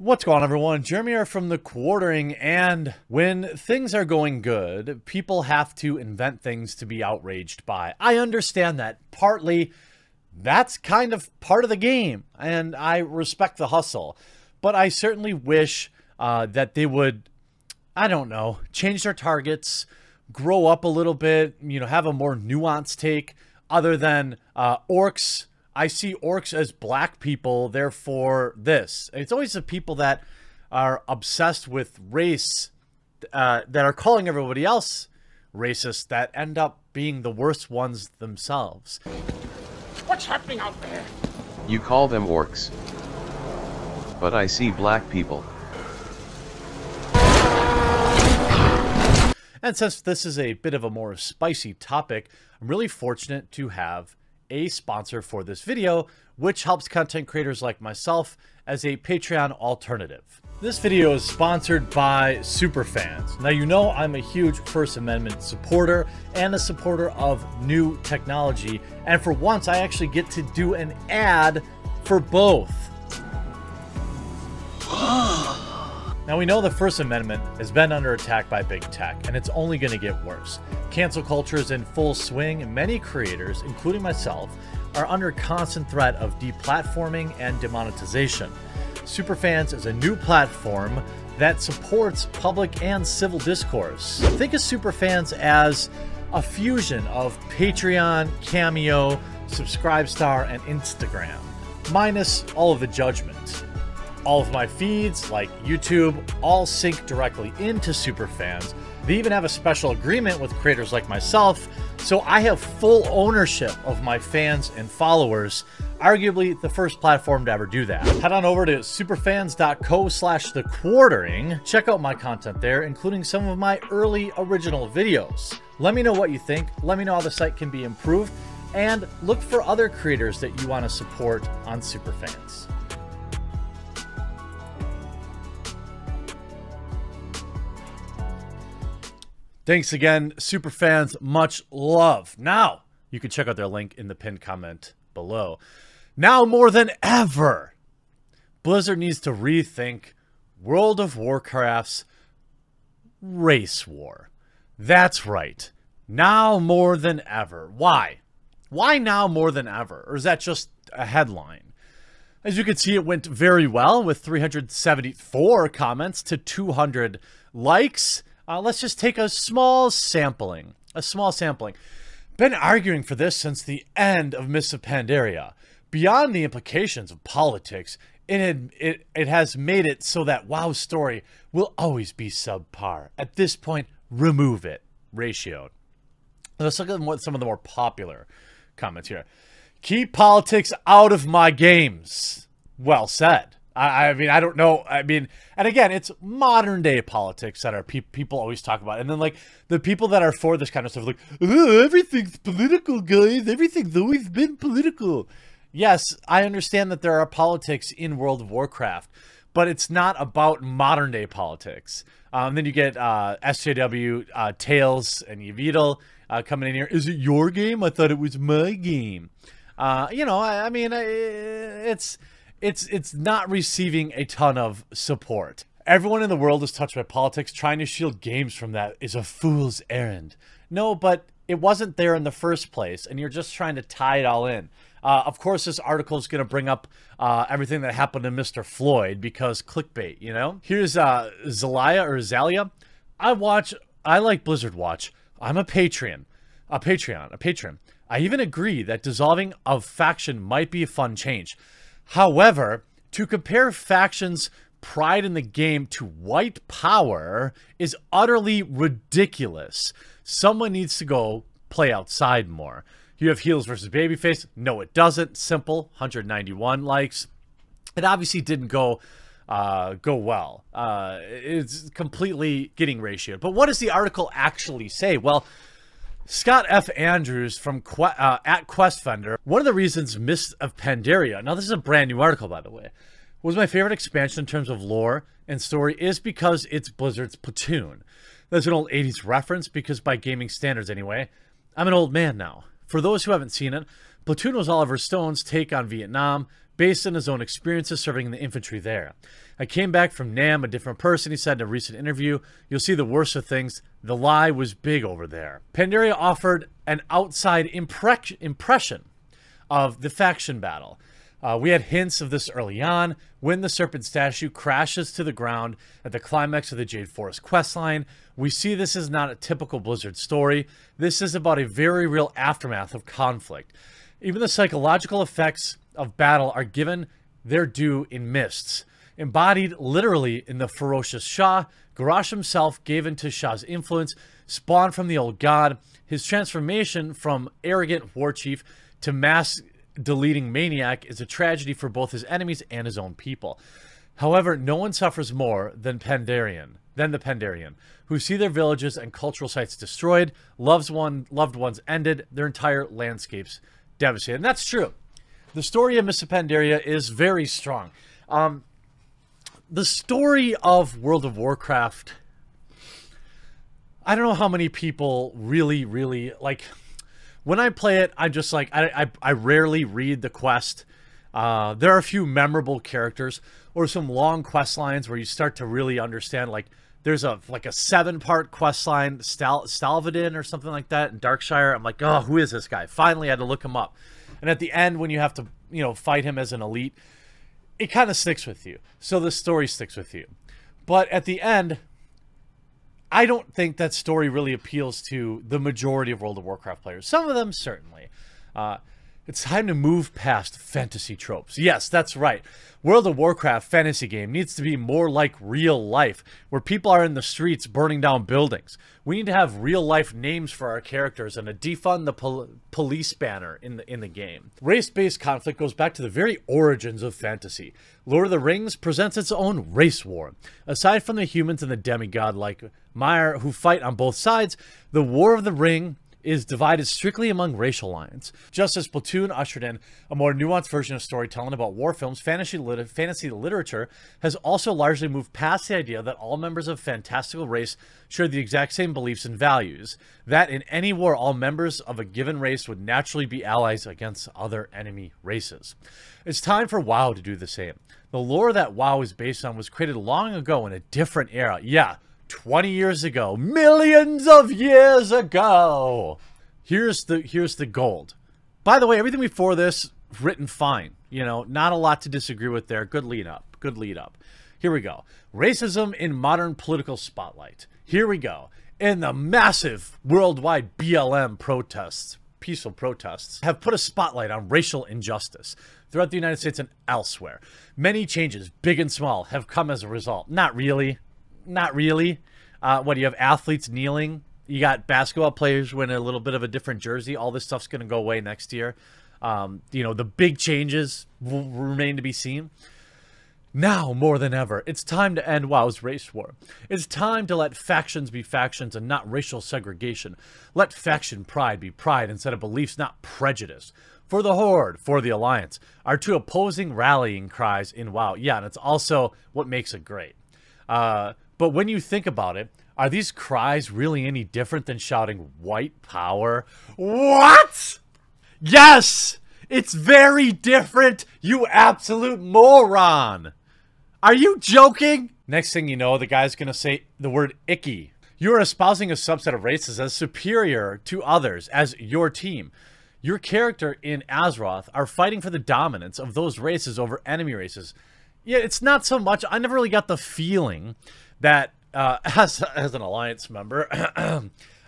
What's going on, everyone? Jeremy here from The Quartering, and when things are going good, people have to invent things to be outraged by. I understand that. Partly, that's kind of part of the game, and I respect the hustle. But I certainly wish that they would, I don't know, change their targets, grow up a little bit, have a more nuanced take, other than orcs. I see orcs as black people, therefore this. It's always the people that are obsessed with race, that are calling everybody else racist, that end up being the worst ones themselves. What's happening out there? You call them orcs. But I see black people. And since this is a bit of a more spicy topic, I'm really fortunate to have a sponsor for this video, which helps content creators like myself as a Patreon alternative. This video is sponsored by Superfans. Now, you know I'm a huge First Amendment supporter and a supporter of new technology, and for once I actually get to do an ad for both. Now, we know the First Amendment has been under attack by big tech, and it's only going to get worse. Cancel culture is in full swing, and many creators, including myself, are under constant threat of deplatforming and demonetization. Superfans is a new platform that supports public and civil discourse. Think of Superfans as a fusion of Patreon, Cameo, Subscribestar, and Instagram, minus all of the judgment. All of my feeds, like YouTube, all sync directly into Superfans. They even have a special agreement with creators like myself, so I have full ownership of my fans and followers, arguably the first platform to ever do that. Head on over to superfans.co/thequartering. Check out my content there, including some of my early original videos. Let me know what you think, let me know how the site can be improved, and look for other creators that you want to support on Superfans. Thanks again, Superfans. Much love. Now, you can check out their link in the pinned comment below. Now more than ever, Blizzard needs to rethink World of Warcraft's race war. That's right. Now more than ever. Why? Why now more than ever? Or is that just a headline? As you can see, it went very well with 374 comments to 200 likes. Let's just take a small sampling. Been arguing for this since the end of Mists of Pandaria. Beyond the implications of politics, it has made it so that WoW's story will always be subpar. At this point, remove it. Ratioed. Let's look at some of the more popular comments here. Keep politics out of my games. Well said. I mean, I don't know. I mean, and again, it's modern day politics that are people always talk about. And then, like, the people that are for this kind of stuff, like, oh, everything's political, guys. Everything's always been political. Yes, I understand that there are politics in World of Warcraft, but it's not about modern day politics. Then you get SJW, Tails, and Yvedal coming in here. Is it your game? I thought it was my game. I mean, it's not receiving a ton of support. Everyone in the world is touched by politics. Trying to shield games from that is a fool's errand. No, but it wasn't there in the first place, and you're just trying to tie it all in. Of course, this article is going to bring up everything that happened to Mr. Floyd because clickbait, you know? Here's Zalia. I like Blizzard Watch. I'm a Patreon. I even agree that dissolving of faction might be a fun change. However, to compare factions' pride in the game to white power is utterly ridiculous. Someone needs to go play outside more. You have heels versus babyface. No, it doesn't. Simple. 191 likes. It obviously didn't go well. It's completely getting ratioed. But what does the article actually say? Well, Scott F. Andrews from at QuestFender, one of the reasons Mists of Pandaria, now this is a brand new article, by the way, was my favorite expansion in terms of lore and story is because it's Blizzard's Platoon. That's an old 80s reference because by gaming standards anyway, I'm an old man now. For those who haven't seen it, Platoon was Oliver Stone's take on Vietnam, based on his own experiences serving in the infantry there. I came back from NAM a different person, he said in a recent interview. You'll see the worst of things. The lie was big over there. Pandaria offered an outside impression of the faction battle. We had hints of this early on when the Serpent statue crashes to the ground at the climax of the Jade Forest questline. We see this is not a typical Blizzard story. This is about a very real aftermath of conflict. Even the psychological effects of battle are given their due in mists. Embodied literally in the ferocious Shah, Garrosh himself gave into Shah's influence, spawned from the old god. His transformation from arrogant war chief to mass-deleting maniac is a tragedy for both his enemies and his own people. However, no one suffers more than the Pandarian, who see their villages and cultural sites destroyed, loved ones ended, their entire landscapes devastated. And that's true. The story of Mists of Pandaria is very strong. The story of World of Warcraft, I don't know how many people really like. When I play it, I just like, I rarely read the quest. There are a few memorable characters or some long quest lines where you start to really understand, like, there's a 7-part quest line, Stalvadin or something like that in Darkshire. I'm like, oh, who is this guy? Finally, I had to look him up. And at the end, when you have to, fight him as an elite, it kind of sticks with you. So the story sticks with you. But at the end, I don't think that story really appeals to the majority of World of Warcraft players. Some of them, certainly. It's time to move past fantasy tropes. Yes, that's right. World of Warcraft fantasy game needs to be more like real life, where people are in the streets burning down buildings. We need to have real life names for our characters and a defund the police banner in the game. Race-based conflict goes back to the very origins of fantasy. Lord of the Rings presents its own race war. Aside from the humans and the demigod like Meyer who fight on both sides, the War of the Ring is divided strictly among racial lines. Just as Splatoon ushered in a more nuanced version of storytelling about war films, fantasy literature has also largely moved past the idea that all members of a fantastical race share the exact same beliefs and values. That in any war, all members of a given race would naturally be allies against other enemy races. It's time for WoW to do the same. The lore that WoW is based on was created long ago in a different era. Yeah, 20 years ago, millions of years ago. Here's the gold. By the way, everything before this written fine. Not a lot to disagree with there. Good lead up. Good lead up. Here we go. Racism in modern political spotlight. Here we go. In the massive worldwide BLM protests, peaceful protests, have put a spotlight on racial injustice throughout the United States and elsewhere. Many changes, big and small, have come as a result. Not really. Not really. What, do you have athletes kneeling? You got basketball players wearing a little bit of a different jersey. All this stuff's going to go away next year. The big changes will remain to be seen. Now, more than ever, it's time to end WoW's race war. It's time to let factions be factions and not racial segregation. Let faction pride be pride instead of beliefs, not prejudice. For the Horde, for the Alliance, are two opposing rallying cries in WoW. Yeah, and it's also what makes it great. But when you think about it, are these cries really any different than shouting white power? What? Yes! It's very different, you absolute moron! Are you joking? Next thing you know, the guy's gonna say the word icky. You are espousing a subset of races as superior to others, as your team. Your character in Azeroth are fighting for the dominance of those races over enemy races. Yeah, it's not so much. I never really got the feeling that, as an Alliance member,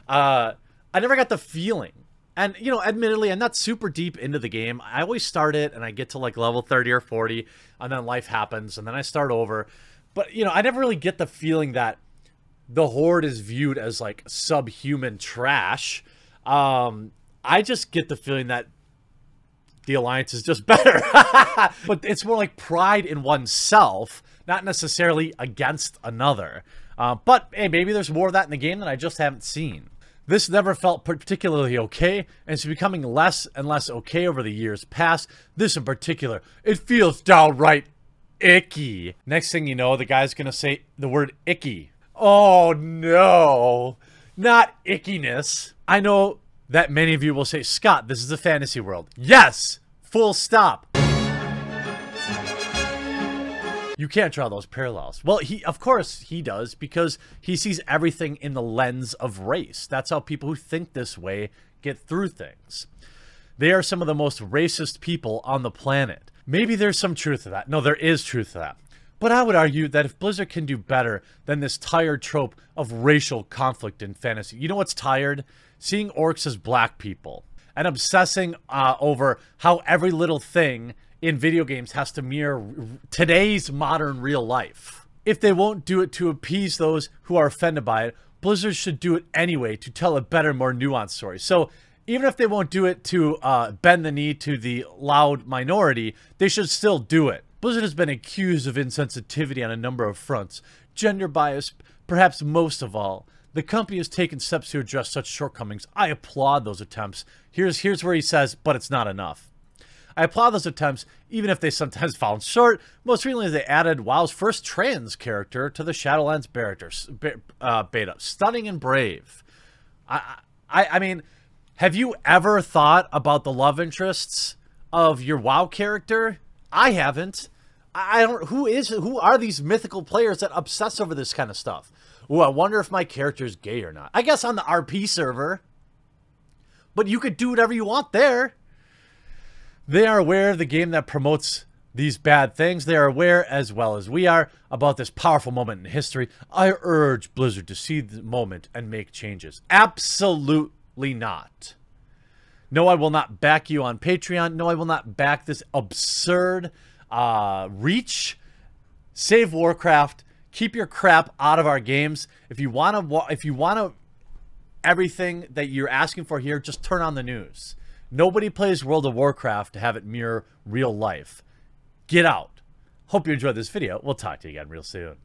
I never got the feeling. And, admittedly, I'm not super deep into the game. I always start it, and I get to, like, level 30 or 40, and then life happens, and then I start over. But, I never really get the feeling that the Horde is viewed as, like, subhuman trash. I just get the feeling that the Alliance is just better. But it's more like pride in oneself, not necessarily against another. But, hey, maybe there's more of that in the game that I just haven't seen. This never felt particularly okay, and it's becoming less and less okay over the years past. This in particular, it feels downright icky. Next thing you know, the guy's gonna say the word icky. Oh no, not ickiness. I know that many of you will say, Scott, this is a fantasy world. Yes, full stop. You can't draw those parallels. Well, of course he does, because he sees everything in the lens of race. That's how people who think this way get through things. They are some of the most racist people on the planet. Maybe there's some truth to that. No, there is truth to that. But I would argue that if Blizzard can do better than this tired trope of racial conflict in fantasy. You know what's tired? Seeing orcs as black people. And obsessing over how every little thing in video games has to mirror today's modern real life. If they won't do it to appease those who are offended by it, Blizzard should do it anyway to tell a better, more nuanced story. So even if they won't do it to bend the knee to the loud minority, they should still do it. Blizzard has been accused of insensitivity on a number of fronts. Gender bias, perhaps most of all. The company has taken steps to address such shortcomings. I applaud those attempts. Here's where he says, but it's not enough. I applaud those attempts, even if they sometimes fall short. Most recently, they added WoW's first trans character to the Shadowlands beta. Stunning and brave. I mean, have you ever thought about the love interests of your WoW character? I haven't. I don't. Who are these mythical players that obsess over this kind of stuff? Ooh, I wonder if my character's gay or not. I guess on the RP server. But you could do whatever you want there. They are aware of the game that promotes these bad things. They are aware, as well as we are, about this powerful moment in history. I urge Blizzard to see the moment and make changes. Absolutely not. No, I will not back you on Patreon. No, I will not back this absurd reach. Save Warcraft. Keep your crap out of our games. If you want everything that you're asking for here, just turn on the news. Nobody plays World of Warcraft to have it mirror real life. Get out. Hope you enjoyed this video. We'll talk to you again real soon.